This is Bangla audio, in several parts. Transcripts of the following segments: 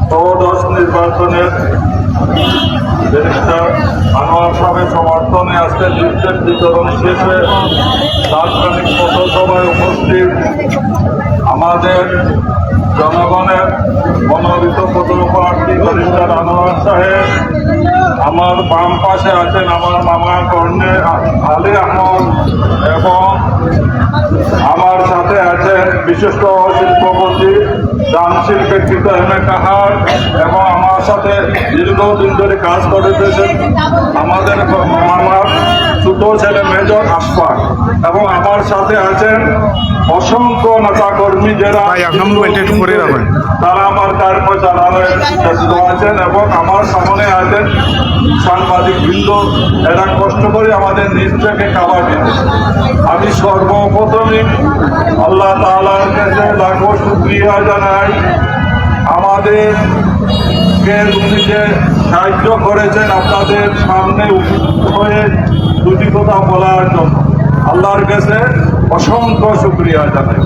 ত্রয়োদশ নির্বাচনের ব্যারিস্টার আনোয়ার সাহেবের সমর্থনে আজকে লিফলেট বিতরণ শেষে তাৎক্ষণিক পথসভায় উপস্থিত আমাদের জনগণের মনোনীত পদপ্রার্থী ব্যারিস্টার আনোয়ার সাহেব, আমার বাম পাশে আছেন আমার মামা কর্ণে আলী আহমদ এবং আমার সাথে আছেন বিশিষ্ট শিল্পপতি দানশীল ব্যক্তিত্ব কাহার এবং আমার সাথে দীর্ঘদিন ধরে কাজ করেছেন আমাদের মামার ছোট ছেলে মেজর আশফাক এবং আমার সাথে আছেন অসংখ্য নেতা কর্মী যারা তারা আমার তারপর জানানোর ব্যস্ত আছেন এবং আমার সামনে আছেন সাংবাদিক বৃন্দ। এরা কষ্ট করে আমাদের নিজ থেকে খাবার দিতে। আমি সর্বপ্রথমে আল্লাহ তাআলার কাছে লাখো শুকরিয়া জানাই আমাদেরকে উনি যে সাহায্য করেছেন আপনাদের সামনে হয়ে দুটি কথা বলার জন্য আল্লাহর কাছে অসংখ্য শুকরিয়া জানাই।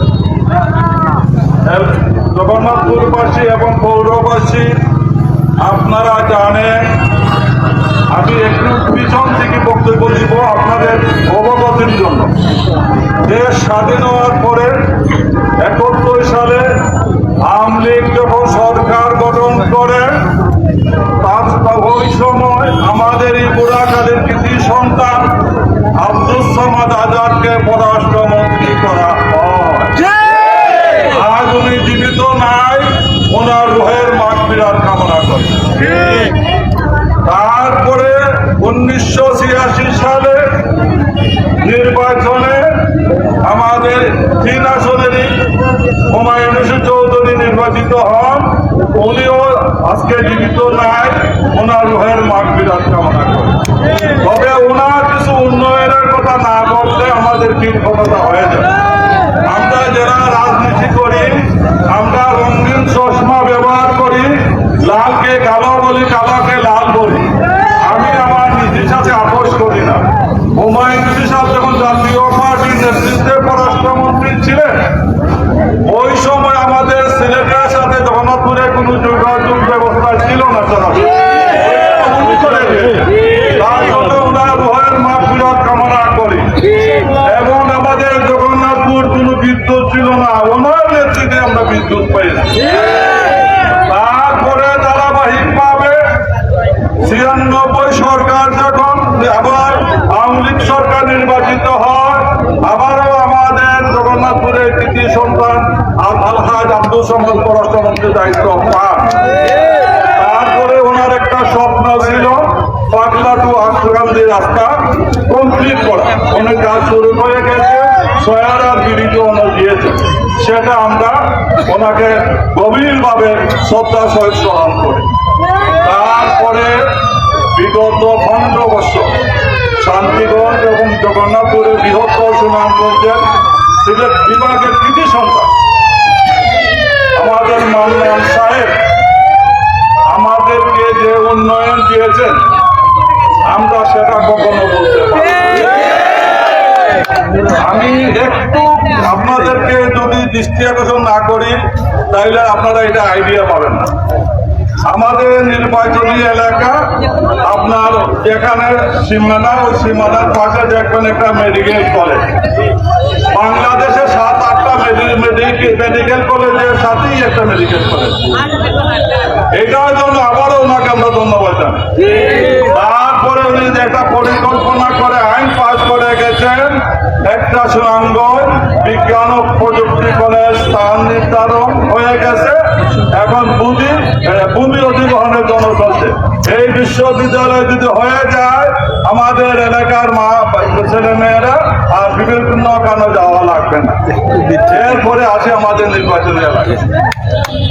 জগন্নাথপুরবাসী এবং পৌরবাসী আপনারা জানেন, আমি একটু পিছন থেকে বক্তব্য দিব আপনাদের অবগতির জন্য। দেশ স্বাধীন হওয়ার পরে 71 সালে আওয়ামী লীগ যখন সরকার গঠন করে ওই সময় আমাদের এই বুড়াকালের কৃতি সন্তান আব্দুল সামাদ আজাদকে পররাষ্ট্রমন্ত্রী করা হয়। আজ উনি জীবিত নাই, ওনার রুহের মাগফিরাত কামনা করে। তারপরে 1986 সালে নির্বাচনে আমাদের 3 আসনেরই হুমায়ুন চৌধুরী নির্বাচিত হন। উনিও আজকে জীবিত নাই, ওনার রুহের মাগফিরাত কামনা করে। তবে ওনার কিছু উন্নয়নের কথা না বললে আমাদের কৃতজ্ঞতা হয়ে যায়। আমরা যারা রাজনীতি করি আমরা রঙিন চশমা ব্যবহার করি, লালকে কালো বলি, কালোকে লাল বলি। আমি আমার নিজের সাথে আপোষ করি না। হুমায়ুন সাহেব যখন জাতীয় পার্টির নেতৃত্বে পররাষ্ট্রমন্ত্রী ছিলেন ওই সময় আমাদের সিলেটের সাথে জগন্নাথপুরে কোনো যোগাযোগ ব্যবস্থা ছিল না। তার জন্য ওনার রুহের মাগফিরাত কামনা করি। এবং আমাদের জগন্নাথপুর কোনো বিদ্যুৎ ছিল না, ওনার নেতৃত্বে আমরা বিদ্যুৎ পেয়েছি। তারপরে ধারাবাহিকভাবে 96 সরকার যখন আবার আওয়ামী লীগ সরকার নির্বাচিত হয়, আবারও আমাদের জগন্নাথপুরের কৃতি সন্তান আলহাজ আব্দুল সামাদ পররাষ্ট্রমন্ত্রীর দায়িত্ব পান। তারপরে ওনার একটা স্বপ্ন ছিল পাগলা টু আশ্রমকান্দি রাস্তা কমপ্লিট করা। উনি কাজ শুরু করে গেছে, সয়ারা ব্রিজও উনি দিয়েছে। সেটা আমরা ওনাকে গভীরভাবে শ্রদ্ধা সহিত স্মরণ করি। তারপরে বিগত 15 বছর শান্তিগঞ্জ এবং জগন্নাথপুরের বৃহত্তর সুনামগঞ্জের সিলেট বিভাগের কৃতি সন্তান আমাদের মান্নান সাহেব আমাদেরকে যে উন্নয়ন দিয়েছেন আমরা সেটা কখনো বলতে পারি। আমি একটু আপনাদেরকে যদি দৃষ্টি আকর্ষণ না করি তাহলে আপনারা এটা আইডিয়া পাবেন না। আমাদের নির্বাচনী এলাকা আপনার যেখানে সীমানা, ওই সীমানার পাশে দেখবেন একটা মেডিকেল কলেজ। বাংলাদেশে 7-8টা মেডিকেল কলেজের সাথেই একটা মেডিকেল কলেজ। এটার জন্য আবারও ওনাকে আমরা ধন্যবাদ জানাই। তারপরে উনি একটা পরিকল্পনা করে আইন পাস করে গেছেন, একটা সুনামগঞ্জ বিজ্ঞান ও প্রযুক্তি কলেজ স্থান নির্ধারণ হয়ে গেছে। এখন ভূমি অধিগ্রহণের জন্য চলছে। এই বিশ্ববিদ্যালয় যদি হয়ে যায় আমাদের এলাকার ছেলে মেয়েরা আর বিভিন্ন কারণে যাওয়া লাগবে না। এরপরে আছে আমাদের নির্বাচনী এলাকা।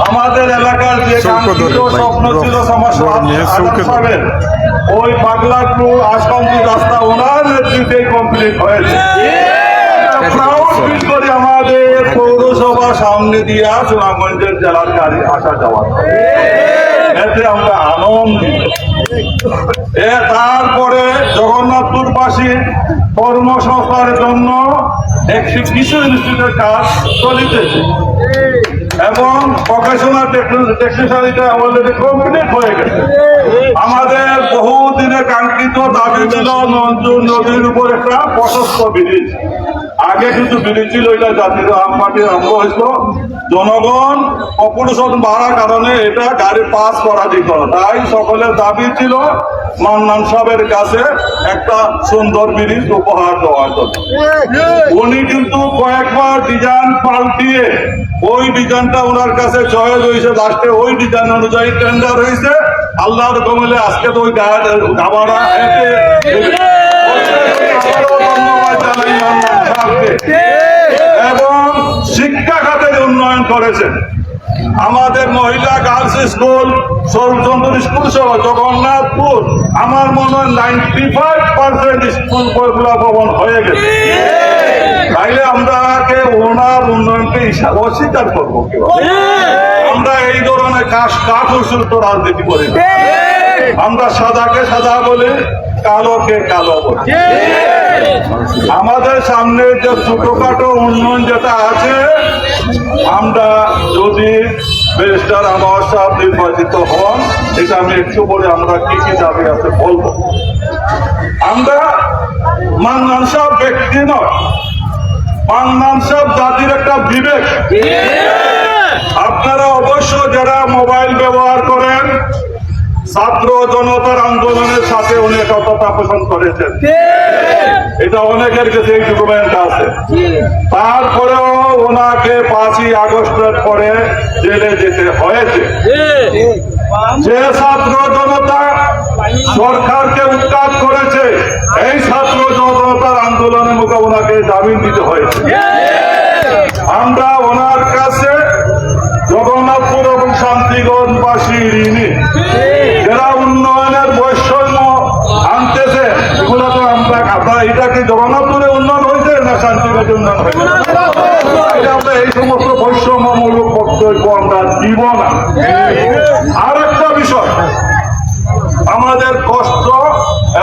আমাদের এলাকার যে কাঙ্ক্ষিত স্বপ্ন ছিল সমাজের ওই পাগলা টু আশ্রমকান্দি রাস্তা ওনার নেতৃত্বে কমপ্লিট হয়েছে। আমাদের পৌরসভা সামনে দিয়ে সুনামগঞ্জের জেলার গাড়ি আসা যাওয়া, এতে আমরা আনন্দিত। তারপরে জগন্নাথপুরবাসী কর্মসংস্থানের জন্য কিছু ইনস্টিটিউটের কাজ চলিতেছে। এবং প্রফেশনাল টেকনিশিয়ানটা অলরেডি কমপ্লিট হয়ে গেছে। আমাদের বহুদিনের কাঙ্ক্ষিত দাবি ছিল নঞ্জুর নদীর উপর একটা প্রশস্ত ব্রিজ। আগে কিন্তু ব্রিজ ছিল, এটা জাতীয় পার্টির আরম্ভ হয়েছিল। জনগণ পপুলেশন বাড়ার কারণে এটা গাড়ি পাস করা যেত না, তাই সকলের দাবি ছিল মান্নান সাহেবের কাছে একটা সুন্দর ব্রিজ উপহার দেওয়ার জন্য। উনি কিন্তু কয়েকবার ডিজাইন পাল্টিয়ে ওই ডিজাইনটা ওনার কাছে চয়েস হয়েছে, লাস্টে ওই ডিজাইন অনুযায়ী টেন্ডার হয়েছে। আল্লাহর কমলে আজকে তো ওই গাবারা ধন্যবাদ জানাই মান্নান সাহেবকে। এবং শিক্ষা খাতের উন্নয়ন করেছেন। আমাদের মহিলা গার্লস স্কুল, সরচন্দ্র স্কুল সহ জগন্নাথপুর, আমার মনে হয় 95% স্কুল ভবন হয়ে গেছে। তাইলে আমরাকে ওনার উন্নয়নকে অস্বীকার করবো? আমরা এই ধরনের কাঠুসুল্প রাজনীতি করি না। আমরা সাদাকে সাদা বলি, কালোকে কালো বলি। আমাদের সামনে যে ছোটখাটো উন্নয়ন যেটা আছে, আমরা যদি ব্যারিস্টার আনোয়ার সাহেব নির্বাচিত হন, এটা আমি একটু বলে আমরা কি কি দাবি আছে বলবো। আমরা মান্নান সাহেব ব্যক্তি নয়, মান্নান সাহেব জাতির একটা বিবেক। আপনারা অবশ্য যারা মোবাইল ব্যবহার করেন, ছাত্র জনতার আন্দোলনের সাথে উনি একতা পোষণ করেছেন, এটা অনেকের কাছে এই ডকুমেন্ট আছে। তারপরেও ওনাকে 5ই আগস্টের পরে জেলে যেতে হয়েছে। যে ছাত্র জনতা সরকারকে উৎখাত করেছে, এই ছাত্র জনতার আন্দোলনের মুখে ওনাকে জামিন দিতে হয়েছে। আমরা ওনার কাছে জগন্নাথপুর এবং শান্তিগঞ্জবাসী ঋণী। যারা উন্নয়নের বৈষম্য আনতেছে, এগুলো তো আমরা এটা কি জগন্নাথপুরে উন্নয়ন হয়েছে না শান্তিগঞ্জে উন্নয়ন হয়েছে? আমরা এই সমস্ত বৈষম্যমূলক বক্তব্য আমরা দিব না। আর একটা বিষয়, আমাদের কষ্ট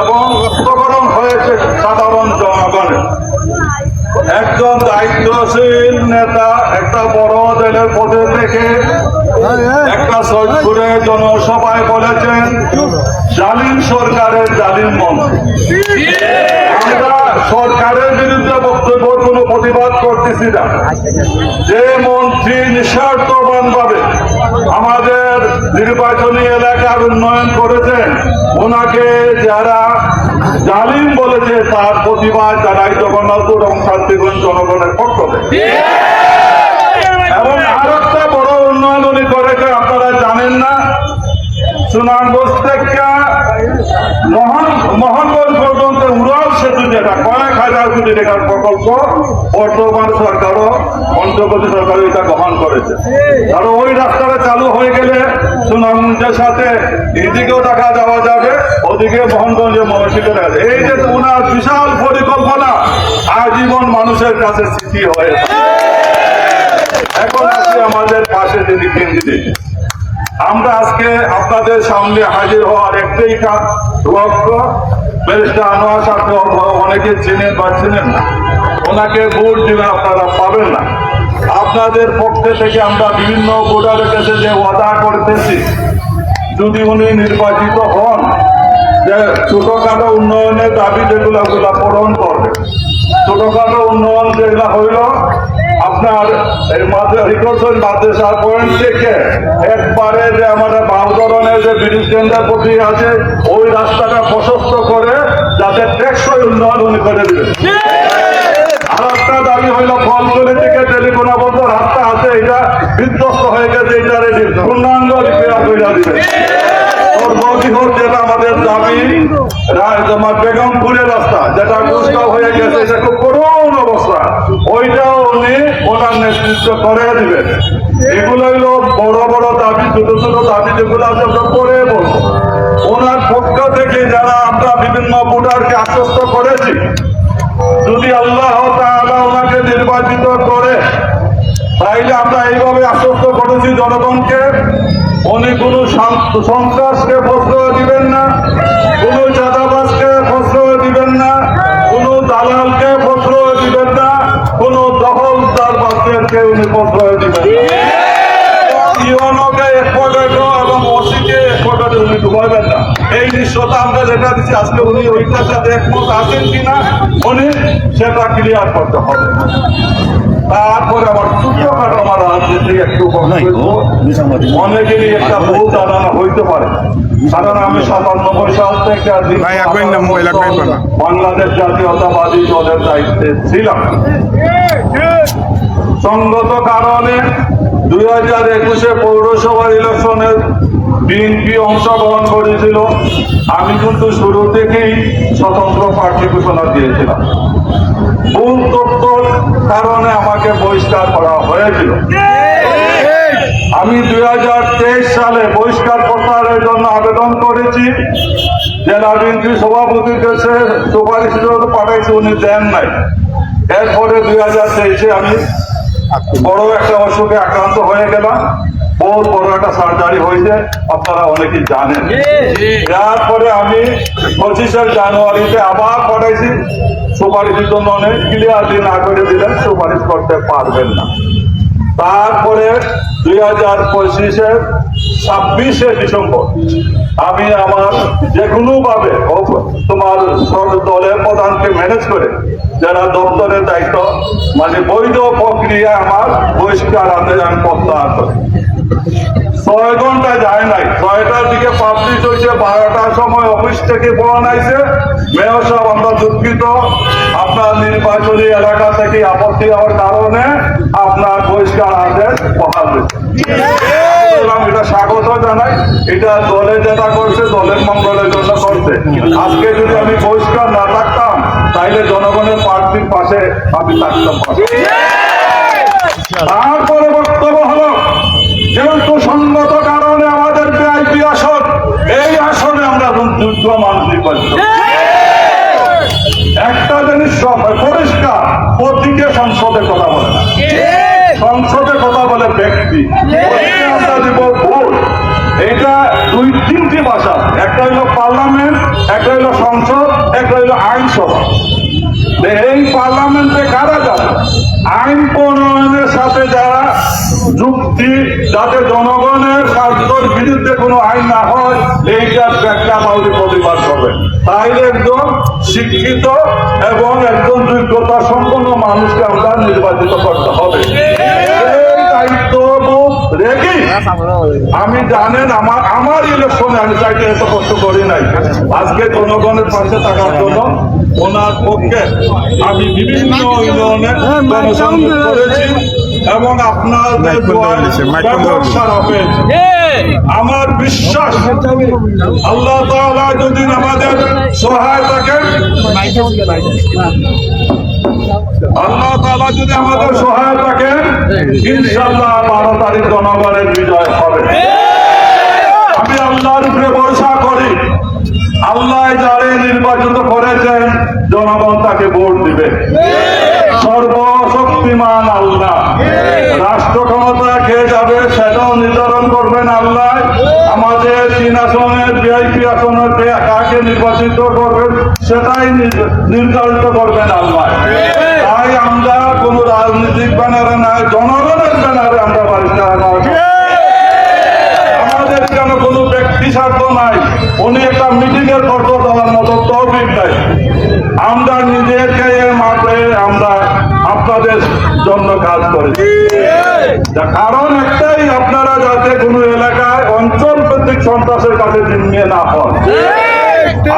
এবং রক্তকরণ হয়েছে সাধারণ জনগণের। একজন দায়িত্বশীল নেতা একটা বড় দলের পদে থেকে একটা সৈয়দপুরে জনসভায় বলেছেন, জালিম সরকারের জালিম মন্ত্রী। আমরা সরকারের বিরুদ্ধে বক্তব্য কোনো প্রতিবাদ করতেছি না। যে মন্ত্রী নিঃস্বার্থবান ভাবে আমাদের নির্বাচনী এলাকার উন্নয়ন করেছেন, ওনাকে যারা জালিম বলেছে তার প্রতিবাদ জানাই জগন্নাথপুর এবং শান্তিগঞ্জ জনগণের পক্ষ থেকে। এবং আর একটা বড় উন্নয়ন উনি করেছে, আপনারা জানেন না, সুনামগঞ্জ থেকে মোহনগঞ্জ পর্যন্ত উড়াল সেতু, যেটা কয়েক হাজার কোটি টাকার প্রকল্প, বর্তমান সরকারও অন্ধ্রপ্রদেশ সরকার এটা গ্রহণ করেছে। আর ওই রাস্তাটা চালু হয়ে গেলে সুনামগঞ্জের সাথে এদিকেও টাকা যাওয়া যাবে, ওদিকে মোহনগঞ্জে মনসিকে যাবে। এই যে ওনার বিশাল পরিকল্পনা আজীবন মানুষের কাছে স্মৃতি হয়েছে। এখন আজকে আমাদের পাশে যিনি কেন্দ্রীয়, আমরা আজকে আপনাদের সামনে হাজির হওয়ার একটাই লক্ষ্য, ব্যারিস্টার আনোয়ার সাহেবকে অনেকে চেনেন বা চেনেন না, ওনাকে ভোট দিলে আপনারা পাবেন না। আপনাদের পক্ষে থেকে আমরা বিভিন্ন ভোটারের কাছে যে ওয়াদা করতেছি, যদি উনি নির্বাচিত হন, যে ছোটখাটো উন্নয়নের দাবি যেগুলো পূরণ করবে। ছোটখাটো উন্নয়ন যেগুলো হইল, আপনার মাদ্রাসা পয়েন্ট থেকে একবারে যে আমাদের বাউধরনের যে ব্রিটিশ টেন্ডার প্রক্রিয়া আছে, ওই রাস্তাটা প্রশস্ত করে যাতে টেকসই উন্নয়ন উনি করে দিবেন। আর একটা দাবি হইল, ফলগুলি থেকে টেলিফোনা বন্ধ রাস্তা আছে, এটা বিধ্বস্ত হয়ে গেছে, এটারে পূর্ণাঙ্গ রিপেয়ার করে দিবেন। যেটা আমাদের দাবি, বেগমপুরের রাস্তা যেটা গুস্তাও হয়ে গেছে, এটা খুব করুণ অবস্থা, ওইটাও উনি ওনার নেতৃত্ব করে দিবেন। এগুলো হইল বড় বড় দাবি, ছোট ছোট দাবি যেগুলো আছে আমরা পরে বলবো। ওনার পক্ষ থেকে যারা আমরা বিভিন্ন ভোটারকে আশ্বস্ত করেছি, যদি আল্লাহ তাআলা ওনাকে নির্বাচিত করে, তাইলে আমরা এইভাবে আশ্বস্ত করেছি জনগণকে, উনি কোনো সন্ত্রাসকে প্রশ্রয় দিবেন না, কোনো চাঁদাবাজকে প্রশ্রয় দিবেন না, কোনো দালালকে প্রশ্রয় দিবেন না, কোনো দখলদার বাসকে উনি প্রশ্রয় দিবেন না। পিওনকে এক পকেটও এবং ওসিকে এক পকেটে উনি ঢুকাবেন না। এই নিশ্চয়তা আমরা যেটা দিচ্ছি, আজকে উনি ওইটার সাথে একমত আছেন কিনা উনি সেটা ক্লিয়ার করতে হবে। তারপরে আমার ছোটখাটো আমার রাজনীতি একটু অনেকেরই একটা ভুল ধারণা হইতে পারে, কারণ আমি 97 সাল থেকে বাংলাদেশ জাতীয়তাবাদী দলের দায়িত্বে ছিলাম। সঙ্গত কারণে 2021-এ পৌরসভার ইলেকশনের বিএনপি অংশগ্রহণ করেছিল। আমি কিন্তু শুরু থেকেই স্বতন্ত্র প্রার্থী ঘোষণা দিয়েছিলাম। ভুল তথ্যর কারণে আমাকে বহিষ্কার করা হয়েছিল। আমি 2023 সালে বহিষ্কার প্রত্যাহারের জন্য আবেদন করেছি। জেলা বিএনপি সভাপতির কাছে সুপারিশ পাঠাইছি, উনি দেন নাই। এরপরে 2023-এ আমি বড় একটা অসুখে আক্রান্ত হয়ে গেলাম। বহুত বড় একটা সার্জারি হয়েছে, আপনারা অনেকেই জানেন। তারপরে আমি 25 জানুয়ারিতে আবার পাঠাইছি সুপারিশের জন্য, অনেক ক্লিয়ারলি না করে দিলেন সুপারিশ করতে পারবেন না। তারপরে 2025-এর 26শে ডিসেম্বর আমি আমার যে কোনো ভাবে তোমার দলের প্রধানকে ম্যানেজ করে যারা দপ্তরের দায়িত্ব মানে বৈধ প্রক্রিয়া আমার বহিষ্কার আনতে আমি প্রত্যাহার করি। 6 ঘন্টা যায় নাই, 6টার দিকে পাবলিশ হয়েছে, 12টার সময় অফিস থেকে ফোন আইছে, মেয়র সাহেব আমরা দুঃখিত, আপনার নির্বাচনী এলাকা থেকে আপত্তি হওয়ার কারণে আপনার বহিষ্কার আদেশ বহাল হয়েছে। এটা স্বাগত জানাই, এটা দলে যেটা করছে দলের মঙ্গলের জন্য করছে। আজকে যদি আমি বহিষ্কার না থাকতাম তাইলে জনগণের প্রার্থীর পাশে আমি থাকতাম। তারপরে বক্তব্য হলো, যেহেতু সঙ্গত কারণে আমাদের ভিআইপি আসন, এই আসনে আমরা যোগ্য মানুষ নির্বাচিত। একটা জিনিস সব পরিষ্কার, প্রতীকে সংসদে কথা বলে না, সংসদে কথা বলে ব্যক্তি। আমরা দিব ভোট, এইটা 2-3টি ভাষা, একটা হইলো পার্লামেন্ট, একটা হইলো সংসদ, একটা হইলো আইনসভা। এই পার্লামেন্টে কারা যাবে? আইন প্রণয়নের সাথে যারা যুক্তি, যাতে জনগণের স্বার্থের বিরুদ্ধে কোনো আইন না হয়, এইটার ব্যাখ্যা মাউলি প্রতিবাদ করবে। তাইলে একজন শিক্ষিত এবং একজন যোগ্যতা সম্পন্ন মানুষকে আমরা নির্বাচিত করতে হবে। রেখে আমি জানেন আমার ইলেকশনে আমি চাইতে এত কষ্ট করি নাই। আজকে জনগণের পাশে থাকার জন্য ওনার পক্ষে আমি বিভিন্ন ইউনিয়নে জনসংযোগ করেছি এবং আপনাদের আমার বিশ্বাস আল্লাহ তাআলা যদি আমাদের সহায় থাকেন, আল্লাহ তাআলা যদি আমাদের সহায় থাকেন, ইনশাআল্লাহ 12 তারিখ জনগণের বিজয় হবে। আমি আল্লাহর উপরে ভরসা করি, আল্লাহ যারে নির্বাচিত করেছেন জনগণ তাকে ভোট দিবে। সর্বশক্তিমান আল্লাহ, রাষ্ট্র ক্ষমতা কে যাবে সেটাও নির্ধারণ করবেন আল্লাহ। আমাদের 3 আসনের ভিআইপি আসনের কাকে নির্বাচিত করবেন সেটাই নির্ধারিত করবেন আল্লাহ। তাই আমরা কোন রাজনৈতিক ব্যানারে নাই, জনগণের ব্যানারে আমরা বারিস্তার আমাদের কেন কোনো ব্যক্তি স্বার্থ নাই। উনি একটা মিটিং এর ফটো দেওয়ার মতো তৌফিক নাই। আমরা নিজেকে মাঠে আমরা আপনাদের জন্য কাজ করেছি। কারণ একটাই, আপনারা যাতে কোনো এলাকায় অঞ্চল ভিত্তিক সন্ত্রাসের কাছে জিম্মিয়ে না হন,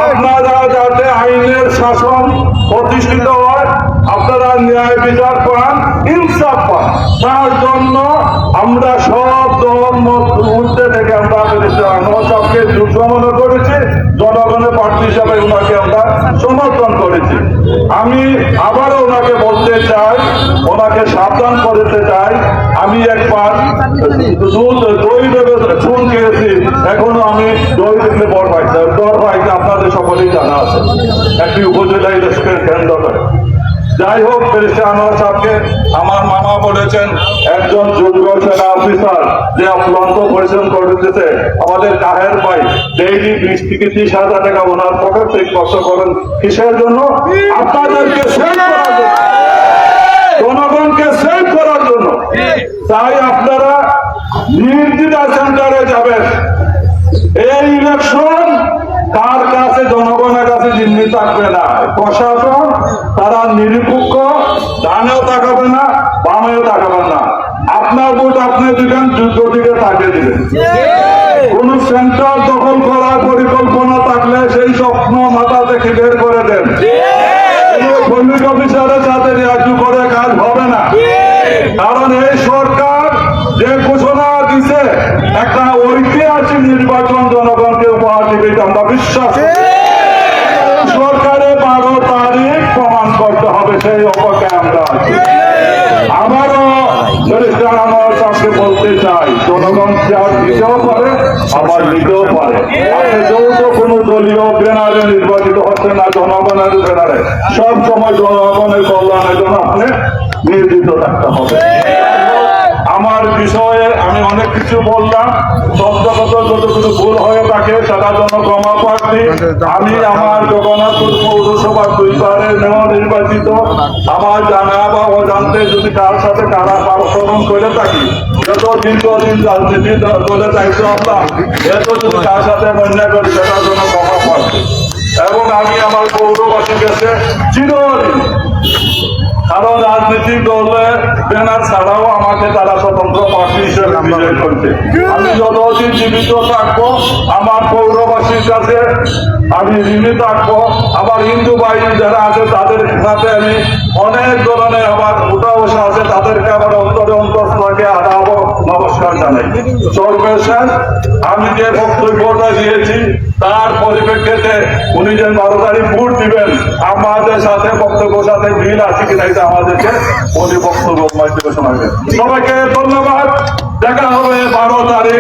আপনারা যাতে আইনের শাসন প্রতিষ্ঠিত হয়, আপনারা ন্যায় বিচার পান, ইনসাফ পান, তার জন্য আমরা সব ধর্ম উঠতে থেকে আমরা সবকে যোগ্য মনে করেছি। জনগণের প্রার্থী হিসাবে ওনাকে আমরা সমর্থন করেছি। আমি আবারও ওনাকে বলতে চাই, ওনাকে সাবধান করতে চাই, আমি একবার দই চুন খেয়েছি, এখনো আমি দই দেখলে বড় পাইছি। দর পাইতে আপনাদের সকলেই জানা আছে, একটি উপজেলা ইলেকশনের কেন্দ্র করে। যাই হোক, ব্যারিস্টার আনোয়ার সাহেবকে আমার মামা বলেছেন একজন যোগ্য সেনা অফিসার যে অক্লান্ত পরিশ্রম করতেছে। আমাদের কাহের ভাই ডেইলি 20 থেকে 30,000 টাকা ওনার পকেট থেকে খরচ করেন কিসের জন্য? আপনাদেরকে সেভ করার জন্য, জনগণকে সেভ করার জন্য। তাই আপনারা নির্দিষ্ট সেন্টারে যাবেন। এই ইলেকশন কার কাছে, জনগণের কাছে জিম্মি থাকবে না। প্রশাসন তারা নিরপেক্ষ, ডানেও তাকাবে না, বামেও তাকাবে না। আপনার ভোট আপনি দিবেন, যোগ্য দিকে তাকে দিবেন। কোন সেন্টার দখল করার পরিকল্পনা থাকলে সেই স্বপ্ন মাথা থেকে বের করে দেন। পুলিশ অফিসারের সাথে রিয়াজু করে কাজ হবে না। কারণ এই সরকার যে ঘোষণা দিছে, একটা ঐতিহাসিক নির্বাচন জনগণকে উপহার দিবে, আমরা বিশ্বাস করি। সরকারে 12 তারিখ প্রমাণ করতে হবে, সেই অপেক্ষায় আমরা আছি। আমারও আমার কাছে বলতে চাই, জনগণ চার দিতেও পারে, আবার নিতেও পারে। আপনি যৌথ কোন দলীয় ব্যানারে নির্বাচিত হচ্ছে না, জনগণের ব্যানারে সব সময় জনগণের কল্যাণের জন্য আপনি নিয়োজিত থাকতে হবে। আমার বিষয়ে আমি অনেক কিছু বললাম, শব্দগত যতটুকু ভুল হয়ে থাকে সেটার জন্য ক্ষমা প্রার্থী। আমি আমার জগন্নাথপুর পৌরসভার 2 বারের মেয়র নির্বাচিত। আমার জানা বা অজান্তে যদি কার সাথে কারা পারস্পরণ করে থাকি, যত দীর্ঘদিন রাজনীতি দলে দায়িত্ব আমরা, এত যদি কার সাথে অন্যায় করি সেটার জন্য ক্ষমা প্রার্থী। এবং আমি আমার পৌরবাসীর কাছে চিরদিন, কারণ রাজনৈতিক দলের ব্যানার ছাড়াও আমাকে তারা স্বতন্ত্র প্রার্থী হিসেবে বিজয় করছে। আমি যতদিন জীবিত থাকবো আমার পৌরবাসীর কাছে আমি ঋণী থাকবো। আবার হিন্দু ভাই যারা আছে তাদের সাথে আমি অনেক ধরনের আমার উঠা বসা আছে, তাদেরকে আবার অন্তরে অন্তঃস্থলকে আদাব নমস্কার জানাই। সর্বশেষ আমি যে বক্তব্যটা দিয়েছি তার পরিপ্রেক্ষিতে উনি যে 12 তারিখ ভোট দিবেন, আমাদের সাথে বক্তব্য সাথে মিল আছে কিনা এটা আমাদেরকে উনি বক্তব্য মাধ্যমে শোনাবেন। সবাইকে ধন্যবাদ। দেখা হবে 12 তারিখ।